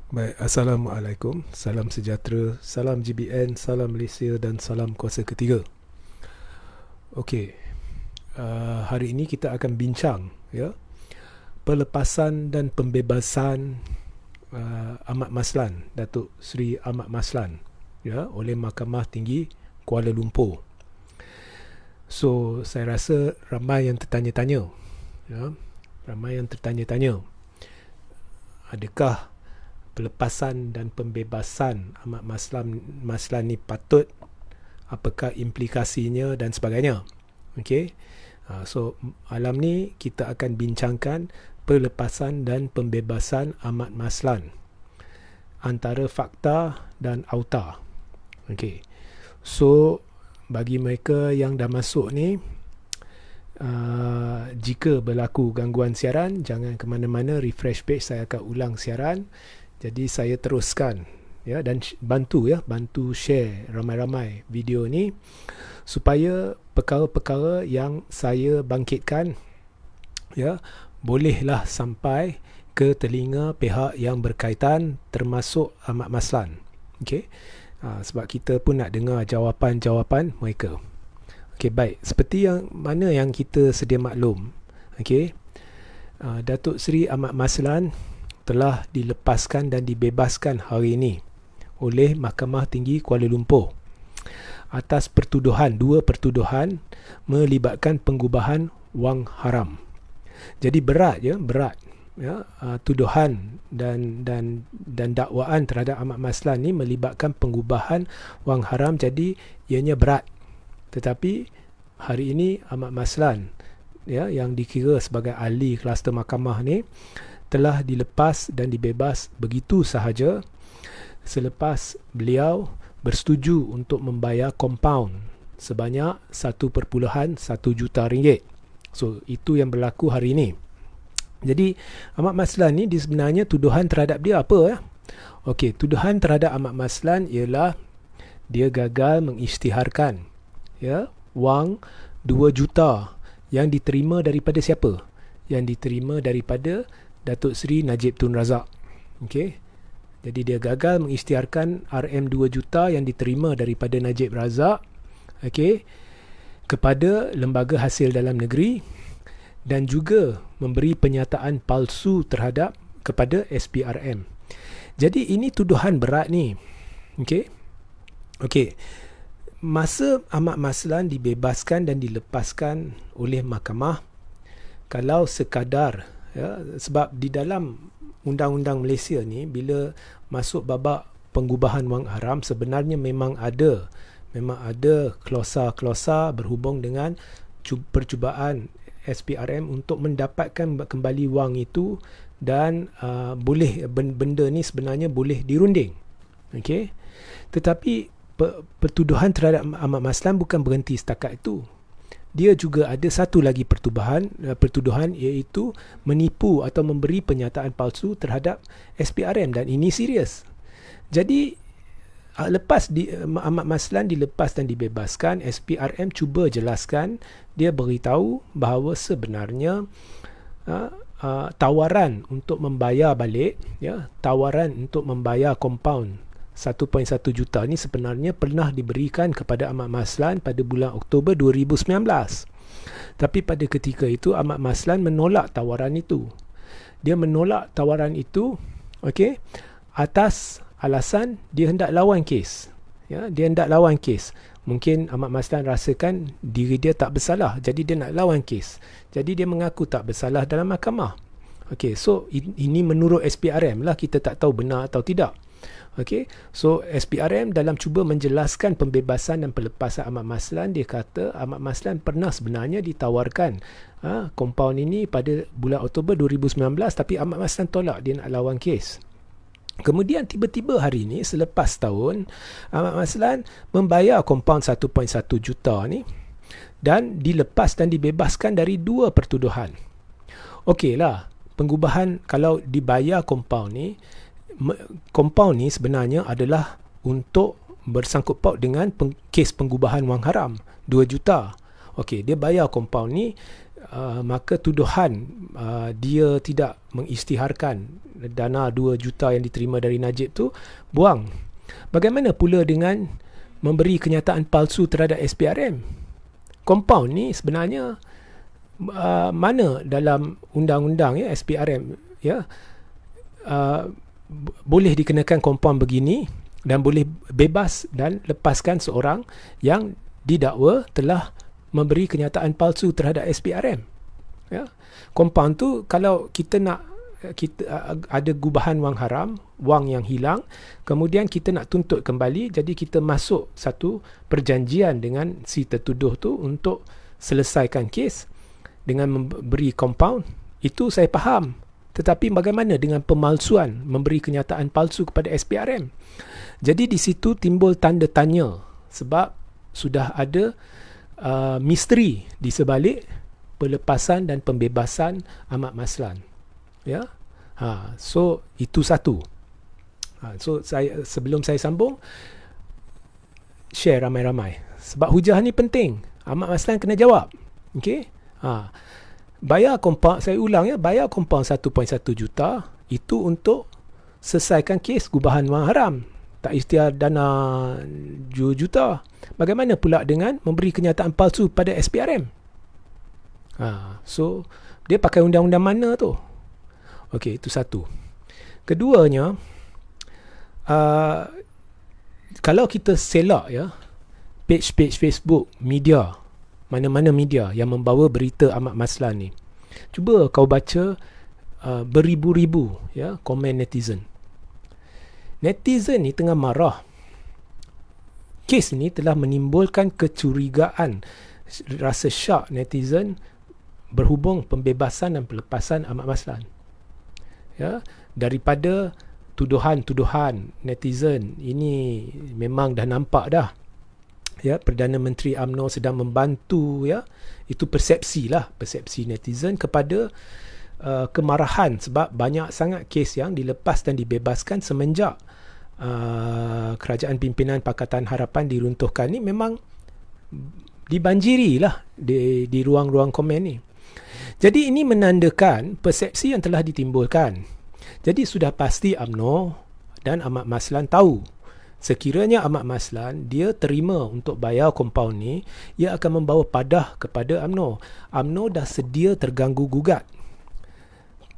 Baik, Assalamualaikum, salam sejahtera, salam GBN, salam Malaysia dan salam kuasa ketiga. Okey, hari ini kita akan bincang ya pelepasan dan pembebasan Ahmad Maslan, Datuk Seri Ahmad Maslan ya oleh Mahkamah Tinggi Kuala Lumpur. So, saya rasa ramai yang tertanya-tanya ya, adakah pelepasan dan pembebasan Ahmad Maslan ni patut, apakah implikasinya dan sebagainya. Okey. So malam ni kita akan bincangkan pelepasan dan pembebasan Ahmad Maslan, antara fakta dan auta. Okey. So bagi mereka yang dah masuk ni, jika berlaku gangguan siaran, jangan ke mana-mana, refresh page, saya akan ulang siaran. Jadi saya teruskan ya, dan bantu share ramai-ramai video ni supaya perkara-perkara yang saya bangkitkan ya bolehlah sampai ke telinga pihak yang berkaitan, termasuk Ahmad Maslan. Okey. Sebab kita pun nak dengar jawapan-jawapan mereka. Okey, baik. Seperti yang mana yang kita sedia maklum, okey, Datuk Seri Ahmad Maslan telah dilepaskan dan dibebaskan hari ini oleh Mahkamah Tinggi Kuala Lumpur atas dua pertuduhan melibatkan pengubahan wang haram. Jadi berat ya, tuduhan dan dakwaan terhadap Ahmad Maslan ni melibatkan pengubahan wang haram, jadi ianya berat. Tetapi hari ini Ahmad Maslan ya, yang dikira sebagai ahli kluster mahkamah ni, telah dilepas dan dibebas begitu sahaja selepas beliau bersetuju untuk membayar kompaun sebanyak 1.1 juta ringgit. So itu yang berlaku hari ini. Jadi Ahmad Maslan ni sebenarnya tuduhan terhadap dia apa ya? Okey, tuduhan terhadap Ahmad Maslan ialah dia gagal mengisytiharkan ya wang 2 juta yang diterima daripada siapa? Yang diterima daripada Datuk Seri Najib Tun Razak. Okey. Jadi dia gagal mengisytiharkan RM2 juta yang diterima daripada Najib Razak, okey, kepada lembaga hasil dalam negeri, dan juga memberi penyataan palsu kepada SPRM. Jadi ini tuduhan berat ni. Okey. Okey. Masa Ahmad Maslan dibebaskan dan dilepaskan oleh mahkamah, kalau sekadar ya, sebab di dalam undang-undang Malaysia ni, bila masuk babak pengubahan wang haram, sebenarnya memang ada klausa-klausa berhubung dengan percubaan SPRM untuk mendapatkan kembali wang itu, dan boleh benda ni sebenarnya boleh dirunding. Okey. Tetapi pertuduhan terhadap Ahmad Maslan bukan berhenti setakat itu. Dia juga ada satu lagi pertuduhan, iaitu menipu atau memberi penyataan palsu terhadap SPRM, dan ini serius. Jadi Ahmad Maslan dilepas dan dibebaskan, SPRM cuba jelaskan, dia beritahu bahawa sebenarnya tawaran untuk membayar balik ya, tawaran untuk membayar kompaun 1.1 juta ni sebenarnya pernah diberikan kepada Ahmad Maslan pada bulan Oktober 2019. Tapi pada ketika itu Ahmad Maslan menolak tawaran itu. Dia menolak tawaran itu, okey, atas alasan dia hendak lawan kes. Ya, dia hendak lawan kes. Mungkin Ahmad Maslan rasakan diri dia tak bersalah, jadi dia nak lawan kes. Jadi dia mengaku tak bersalah dalam mahkamah. Okey, so ini menurut SPRM lah, kita tak tahu benar atau tidak. Okey, so SPRM dalam cuba menjelaskan pembebasan dan pelepasan Ahmad Maslan, dia kata Ahmad Maslan pernah sebenarnya ditawarkan kompaun ini pada bulan Oktober 2019, tapi Ahmad Maslan tolak, dia nak lawan kes. Kemudian tiba-tiba hari ini, selepas tahun, Ahmad Maslan membayar kompaun 1.1 juta ni dan dilepas dan dibebaskan dari dua pertuduhan. Okeylah, pengubahan, kalau dibayar kompaun ni sebenarnya adalah untuk bersangkut paut dengan kes pengubahan wang haram 2 juta. Okey, dia bayar kompaun ni, maka tuduhan dia tidak mengisytiharkan dana 2 juta yang diterima dari Najib tu buang. Bagaimana pula dengan memberi kenyataan palsu terhadap SPRM? Compound ni sebenarnya mana dalam undang-undang ya SPRM ya boleh dikenakan compound begini dan boleh bebas dan lepaskan seorang yang didakwa telah memberi kenyataan palsu terhadap SPRM. Ya. Compound tu kalau kita ada gubahan wang haram, wang yang hilang, kemudian kita nak tuntut kembali, jadi kita masuk satu perjanjian dengan si tertuduh tu untuk selesaikan kes dengan memberi compound. Itu saya faham. Tetapi bagaimana dengan pemalsuan, memberi kenyataan palsu kepada SPRM? Jadi di situ timbul tanda tanya sebab sudah ada misteri di sebalik pelepasan dan pembebasan Ahmad Maslan. Ya. So itu satu. So sebelum saya sambung, share ramai-ramai sebab hujah ni penting. Ahmad Maslan kena jawab. Okey. Bayar compound, saya ulang ya, bayar compound 1.1 juta itu untuk selesaikan kes gubahan wang haram. Tak ikhtiar dana 2 juta. Bagaimana pula dengan memberi kenyataan palsu pada SPRM? So dia pakai undang-undang mana tu? Okey, itu satu. Keduanya, kalau kita selak ya, page-page Facebook, media, mana-mana media yang membawa berita Ahmad Maslan ni, cuba kau baca beribu-ribu ya komen netizen. Netizen ni tengah marah. Kes ni telah menimbulkan kecurigaan, rasa syak netizen berhubung pembebasan dan pelepasan Ahmad Maslan. Ya, daripada tuduhan-tuduhan netizen ini memang dah nampak dah. Ya, Perdana Menteri UMNO sedang membantu ya. Itu persepsi netizen kepada kemarahan sebab banyak sangat kes yang dilepas dan dibebaskan semenjak kerajaan pimpinan Pakatan Harapan diruntuhkan ni memang dibanjirilah di ruang-ruang komen ni. Jadi ini menandakan persepsi yang telah ditimbulkan. Jadi sudah pasti UMNO dan Ahmad Maslan tahu sekiranya Ahmad Maslan dia terima untuk bayar compound ni, ia akan membawa padah kepada UMNO. UMNO dah sedia terganggu gugat.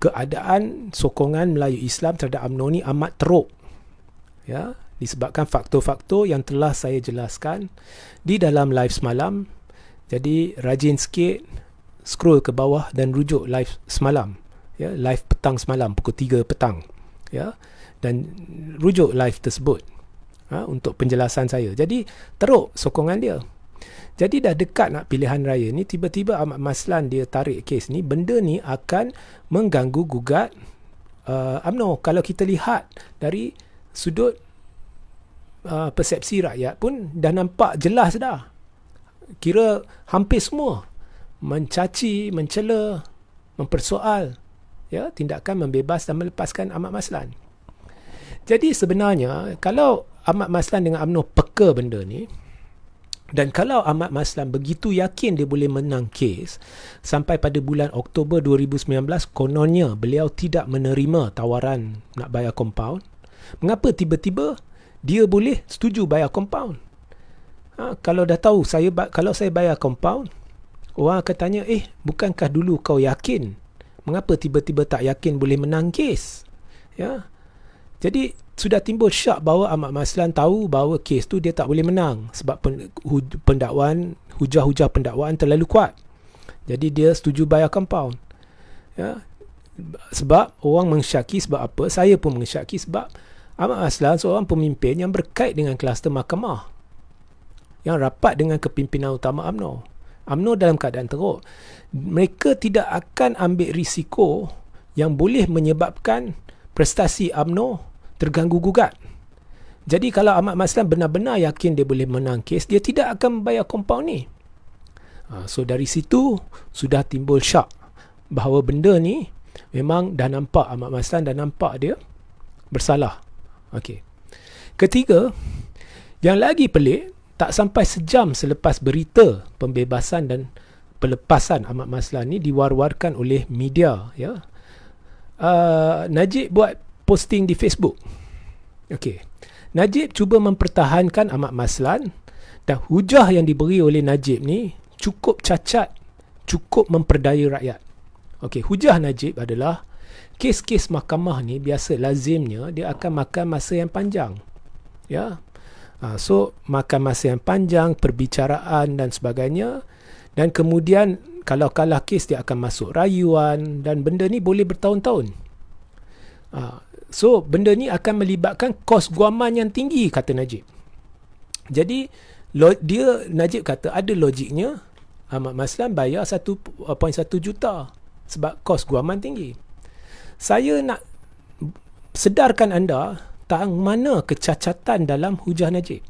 Keadaan sokongan Melayu Islam terhadap UMNO ni amat teruk. Ya, disebabkan faktor-faktor yang telah saya jelaskan di dalam live semalam. Jadi rajin sikit scroll ke bawah dan rujuk live semalam. Ya, live petang semalam pukul 3 petang. Ya, dan rujuk live tersebut untuk penjelasan saya. Jadi teruk sokongan dia. Jadi dah dekat nak pilihan raya ni, tiba-tiba Ahmad Maslan dia tarik kes ni. Benda ni akan mengganggu gugat UMNO. Kalau kita lihat dari sudut persepsi rakyat pun dah nampak jelas dah. Kira hampir semua mencaci, mencela, mempersoal ya tindakan membebas dan melepaskan Ahmad Maslan. Jadi sebenarnya kalau Ahmad Maslan dengan UMNO peka benda ni, dan kalau Ahmad Maslan begitu yakin dia boleh menang kes, sampai pada bulan Oktober 2019 kononnya beliau tidak menerima tawaran nak bayar compound, mengapa tiba-tiba dia boleh setuju bayar compound? Kalau dah tahu kalau saya bayar compound, orang akan tanya, bukankah dulu kau yakin? Mengapa tiba-tiba tak yakin boleh menang kes? Ya. Jadi sudah timbul syak bahawa Ahmad Maslan tahu bahawa kes tu dia tak boleh menang sebab hujah-hujah pendakwaan terlalu kuat. Jadi dia setuju bayar compound. Ya. Sebab orang mengsyaki, sebab apa? Saya pun mengsyaki sebab Ahmad Maslan seorang pemimpin yang berkait dengan kluster mahkamah, yang rapat dengan kepimpinan utama UMNO. UMNO dalam keadaan teruk. Mereka tidak akan ambil risiko yang boleh menyebabkan prestasi UMNO terganggu gugat. Jadi kalau Ahmad Maslan benar-benar yakin dia boleh menang kes, dia tidak akan bayar compound ni. So dari situ sudah timbul syak bahawa benda ni memang dah nampak Ahmad Maslan dah nampak dia bersalah. Okey. Ketiga, yang lagi pelik, tak sampai sejam selepas berita pembebasan dan pelepasan Ahmad Maslan ni diwar-warkan oleh media ya, Najib buat posting di Facebook. Okey. Najib cuba mempertahankan Ahmad Maslan, dan hujah yang diberi oleh Najib ni cukup cacat, cukup memperdaya rakyat. Okey, hujah Najib adalah kes-kes mahkamah ni biasa lazimnya dia akan makan masa yang panjang. Ya. So makan masa yang panjang, perbicaraan dan sebagainya, dan kemudian kalau kalah kes dia akan masuk rayuan, dan benda ni boleh bertahun-tahun. So benda ni akan melibatkan kos guaman yang tinggi, kata Najib. Jadi Najib kata ada logiknya Ahmad Maslan bayar 1.1 juta sebab kos guaman tinggi. Saya nak sedarkan anda tentang mana kecacatan dalam hujah Najib.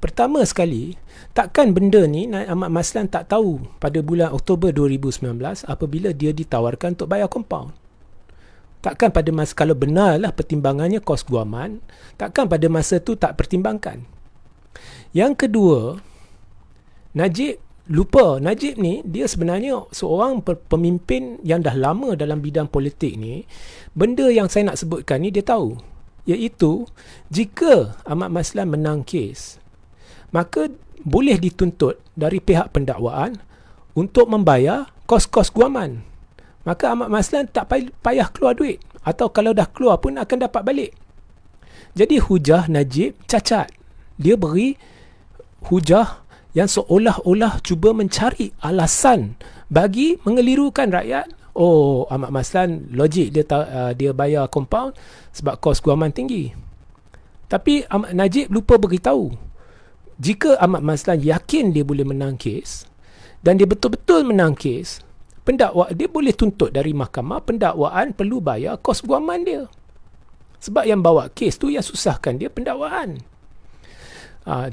Pertama sekali, takkan benda ni Ahmad Maslan tak tahu pada bulan Oktober 2019 apabila dia ditawarkan untuk bayar kompaun. Takkan pada masa, kalau benarlah pertimbangannya kos guaman, takkan pada masa tu tak pertimbangkan. Yang kedua, Najib lupa. Najib ni dia sebenarnya seorang pemimpin yang dah lama dalam bidang politik ni. Benda yang saya nak sebutkan ni dia tahu, iaitu jika Ahmad Maslan menang kes, maka boleh dituntut dari pihak pendakwaan untuk membayar kos-kos guaman. Maka Ahmad Maslan tak payah keluar duit, atau kalau dah keluar pun akan dapat balik. Jadi hujah Najib cacat. Dia beri hujah yang seolah-olah cuba mencari alasan bagi mengelirukan rakyat. Oh, Ahmad Maslan logik dia bayar kompaun sebab kos guaman tinggi. Tapi Najib lupa beritahu, jika Ahmad Maslan yakin dia boleh menang kes dan dia betul-betul menang kes, pendakwa dia boleh tuntut dari mahkamah, pendakwaan perlu bayar kos guaman dia. Sebab yang bawa kes tu, yang susahkan dia pendakwaan.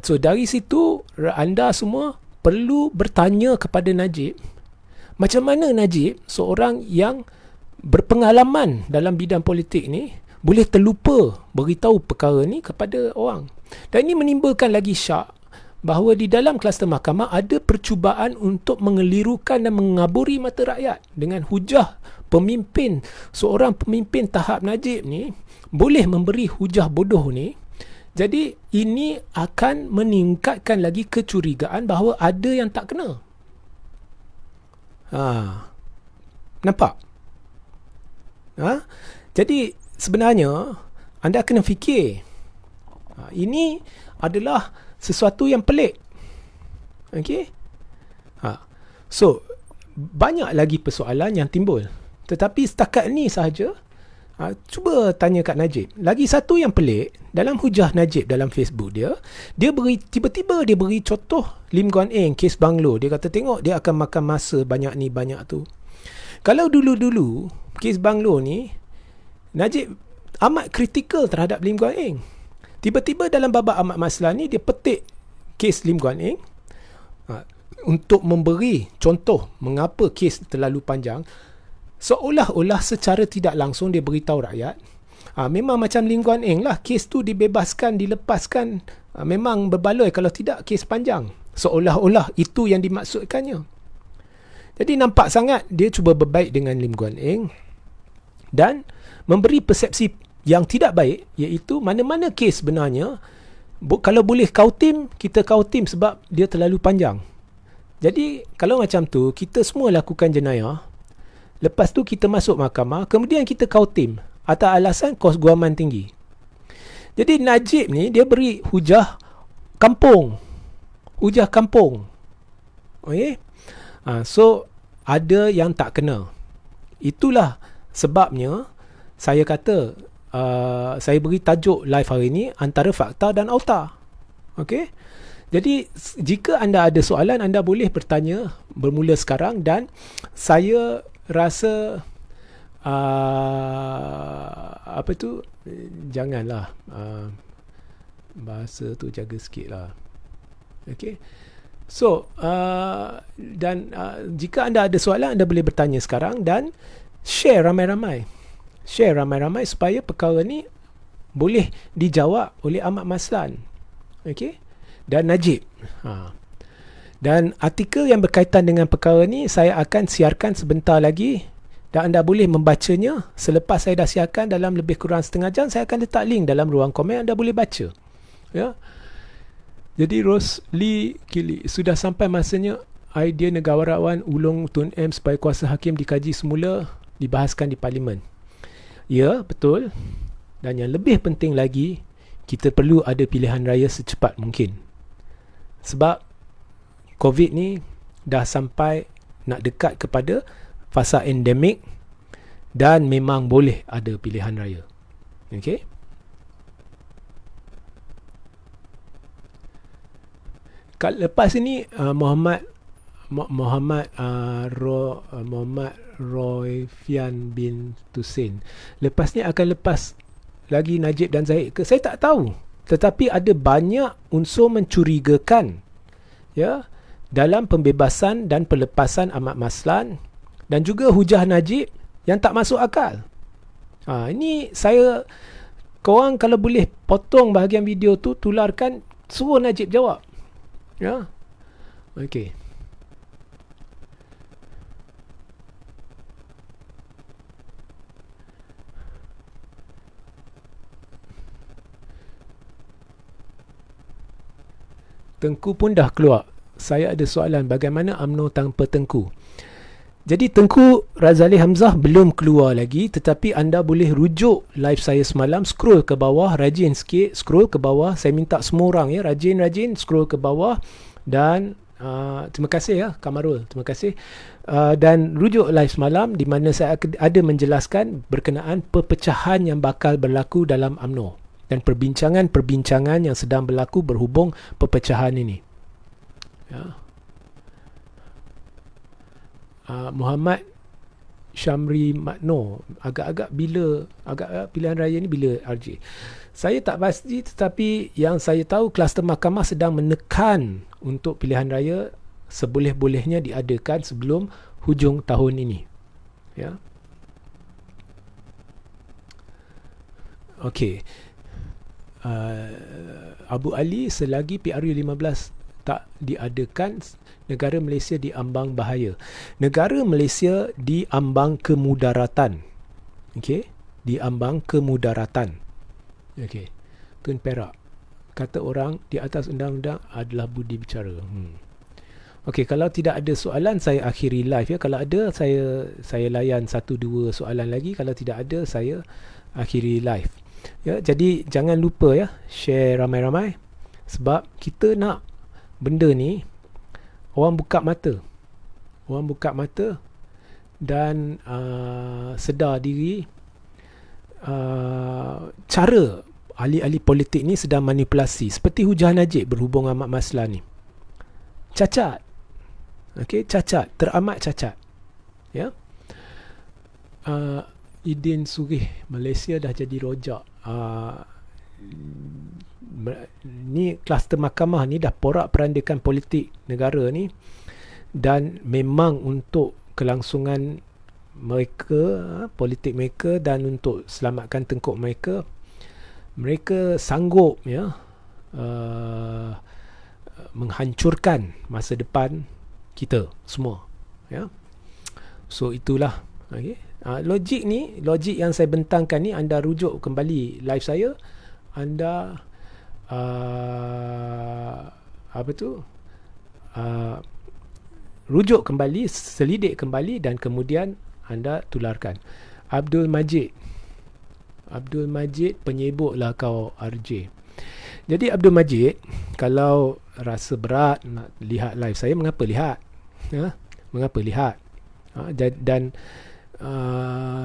So dari situ anda semua perlu bertanya kepada Najib, macam mana Najib, seorang yang berpengalaman dalam bidang politik ni, boleh terlupa beritahu perkara ni kepada orang. Dan ini menimbulkan lagi syak bahawa di dalam kluster mahkamah ada percubaan untuk mengelirukan dan mengaburi mata rakyat dengan hujah pemimpin. Seorang pemimpin tahap Najib ni boleh memberi hujah bodoh ni. Jadi ini akan meningkatkan lagi kecurigaan bahawa ada yang tak kena. Nampak? Jadi sebenarnya anda kena fikir, ini adalah sesuatu yang pelik. Okey? So banyak lagi persoalan yang timbul. Tetapi setakat ni sahaja, cuba tanya kat Najib. Lagi satu yang pelik dalam hujah Najib dalam Facebook dia beri, tiba-tiba dia beri contoh Lim Guan Eng, kes Banglo. Dia kata tengok dia akan makan masa banyak ni banyak tu. Kalau dulu-dulu kes Banglo ni, Najib amat kritikal terhadap Lim Guan Eng. Tiba-tiba dalam babak Ahmad Maslan ni dia petik kes Lim Guan Eng untuk memberi contoh mengapa kes terlalu panjang. Seolah-olah secara tidak langsung dia beritahu rakyat, memang macam Lim Guan Eng lah, kes tu dibebaskan, dilepaskan, memang berbaloi, kalau tidak kes panjang. Seolah-olah itu yang dimaksudkannya. Jadi nampak sangat dia cuba berbaik dengan Lim Guan Eng dan memberi persepsi yang tidak baik, iaitu mana-mana kes sebenarnya kalau boleh kautim, kita kautim sebab dia terlalu panjang. Jadi kalau macam tu, kita semua lakukan jenayah, lepas tu kita masuk mahkamah, kemudian kita kautim atas alasan kos guaman tinggi. Jadi Najib ni dia beri hujah kampung. Hujah kampung. Okey? So ada yang tak kena. Itulah sebabnya saya kata, saya beri tajuk live hari ini antara fakta dan auta. Okey? Jadi jika anda ada soalan, anda boleh bertanya bermula sekarang, dan saya rasa janganlah bahasa tu jaga sikit lah. Okay. So dan jika anda ada soalan, anda boleh bertanya sekarang dan share ramai-ramai supaya perkara ni boleh dijawab oleh Ahmad Maslan, okay, dan Najib. Dan artikel yang berkaitan dengan perkara ni saya akan siarkan sebentar lagi, dan anda boleh membacanya. Selepas saya dah siarkan dalam lebih kurang setengah jam, saya akan letak link dalam ruang komen, anda boleh baca. Ya. Jadi Rosli Kili, sudah sampai masanya idea negarawan ulung Tun M supaya kuasa hakim dikaji semula, dibahaskan di Parlimen. Ya, betul. Dan yang lebih penting lagi, kita perlu ada pilihan raya secepat mungkin. Sebab COVID ni dah sampai nak dekat kepada fasa endemik dan memang boleh ada pilihan raya. Okey? Lepas ini Muhammad Royfian bin Tusin. Lepas ni akan lepas lagi Najib dan Zahid ke? Saya tak tahu. Tetapi ada banyak unsur mencurigakan, ya, dalam pembebasan dan pelepasan Ahmad Maslan dan juga hujah Najib yang tak masuk akal. Ini saya, korang kalau boleh potong bahagian video tu, tularkan, suruh Najib jawab. Ya. Okey. Tengku pun dah keluar. Saya ada soalan, bagaimana UMNO tanpa Tengku? Jadi Tengku Razali Hamzah belum keluar lagi, tetapi anda boleh rujuk live saya semalam, scroll ke bawah, rajin sikit, scroll ke bawah. Saya minta semua orang, ya, rajin scroll ke bawah. Dan terima kasih, ya Kamarul, terima kasih. Dan rujuk live semalam di mana saya ada menjelaskan berkenaan perpecahan yang bakal berlaku dalam UMNO dan perbincangan yang sedang berlaku berhubung perpecahan ini. Ya. Muhammad Syamri Makno, agak-agak pilihan raya ni bila RJ? Saya tak pasti, tetapi yang saya tahu kluster mahkamah sedang menekan untuk pilihan raya seboleh-bolehnya diadakan sebelum hujung tahun ini. Ya. Okey. Abu Ali, selagi PRU 15 tak diadakan, negara Malaysia diambang bahaya. Negara Malaysia diambang kemudaratan. Okey, diambang kemudaratan. Okey. Tun Perak, kata orang di atas undang-undang adalah budi bicara. Okey, kalau tidak ada soalan, saya akhiri live, ya. Kalau ada, saya layan 1-2 soalan lagi. Kalau tidak ada, saya akhiri live. Ya, jadi jangan lupa, ya, share ramai-ramai, sebab kita nak benda ni orang buka mata dan sedar diri cara ahli-ahli politik ni sedang manipulasi, seperti hujah Najib berhubung Ahmad Maslan ni. Cacat. Okey, cacat, teramat cacat. Ya. Idin Surih, Malaysia dah jadi rojak. Ni kluster mahkamah ni dah porak-perandakan politik negara ni, dan memang untuk kelangsungan mereka, politik mereka, dan untuk selamatkan tengkuk mereka, mereka sanggup, ya, menghancurkan masa depan kita semua, ya. So itulah, okey. Logik yang saya bentangkan ni, anda rujuk kembali live saya, anda rujuk kembali, selidik kembali, dan kemudian anda tularkan. Abdul Majid, penyebuklah kau RJ. Jadi Abdul Majid, kalau rasa berat nak lihat live saya, mengapa lihat? Ya? Mengapa lihat? Dan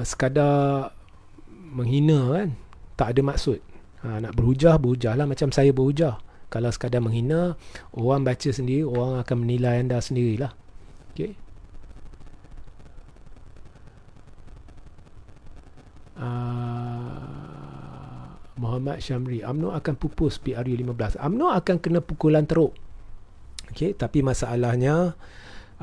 sekadar menghina, kan, tak ada maksud. Nak berhujahlah macam saya berhujah. Kalau sekadar menghina, orang baca sendiri, orang akan menilai anda sendirilah. Okey. Muhammad Syamri, UMNO akan pupus PRU 15. UMNO akan kena pukulan teruk. Okey, tapi masalahnya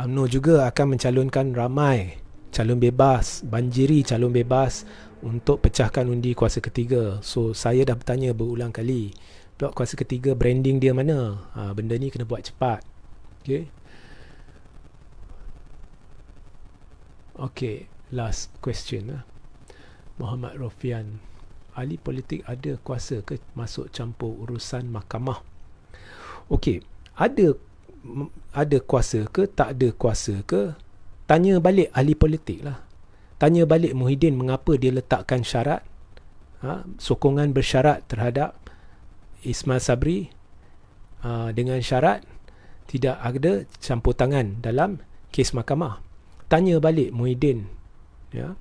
UMNO juga akan mencalonkan ramai calon bebas, banjiri calon bebas untuk pecahkan undi kuasa ketiga. So saya dah bertanya berulang kali, blok kuasa ketiga branding dia mana? Benda ni kena buat cepat. Okey. last question lah. Muhammad Rofian, ahli politik ada kuasa ke masuk campur urusan mahkamah? Okey, ada kuasa ke, tak ada kuasa ke? Tanya balik ahli politik lah. Tanya balik Muhyiddin mengapa dia letakkan syarat, sokongan bersyarat terhadap Ismail Sabri, dengan syarat tidak ada campur tangan dalam kes mahkamah. Tanya balik Muhyiddin, ya,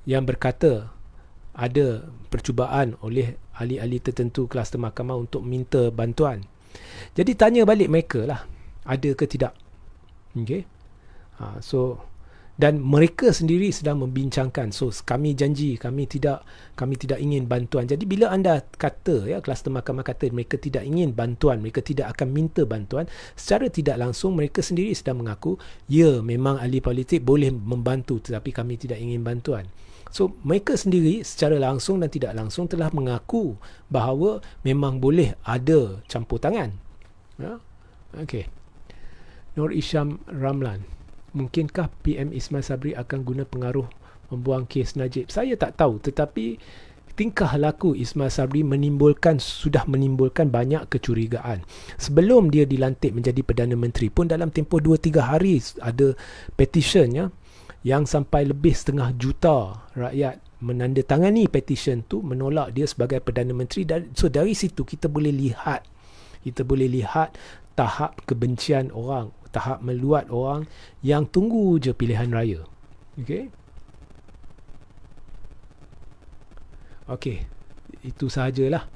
yang berkata ada percubaan oleh ahli-ahli tertentu kluster mahkamah untuk minta bantuan. Jadi tanya balik mereka lah, ada ke tidak. Okay? Dan mereka sendiri sedang membincangkan. So kami janji kami tidak ingin bantuan. Jadi bila anda kata, ya, kluster mahkamah kata mereka tidak ingin bantuan, mereka tidak akan minta bantuan, secara tidak langsung mereka sendiri sedang mengaku, ya, memang ahli politik boleh membantu tetapi kami tidak ingin bantuan. So mereka sendiri secara langsung dan tidak langsung telah mengaku bahawa memang boleh ada campur tangan. Ya? Okey. Nur Isyam Ramlan, mungkinkah PM Ismail Sabri akan guna pengaruh membuang kes Najib? Saya tak tahu, tetapi tingkah laku Ismail Sabri sudah menimbulkan banyak kecurigaan. Sebelum dia dilantik menjadi Perdana Menteri pun, dalam tempoh 2-3 hari ada petition, ya, yang sampai lebih 500,000 rakyat menandatangani petition tu menolak dia sebagai Perdana Menteri. So dari situ kita boleh lihat tahap kebencian orang, tahap meluat orang yang tunggu je pilihan raya. Okey, itu sahajalah.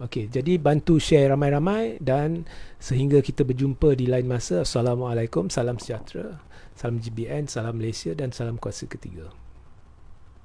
Okey, jadi bantu share ramai-ramai dan sehingga kita berjumpa di lain masa. Assalamualaikum, salam sejahtera, salam GBN, salam Malaysia dan salam kuasa ketiga.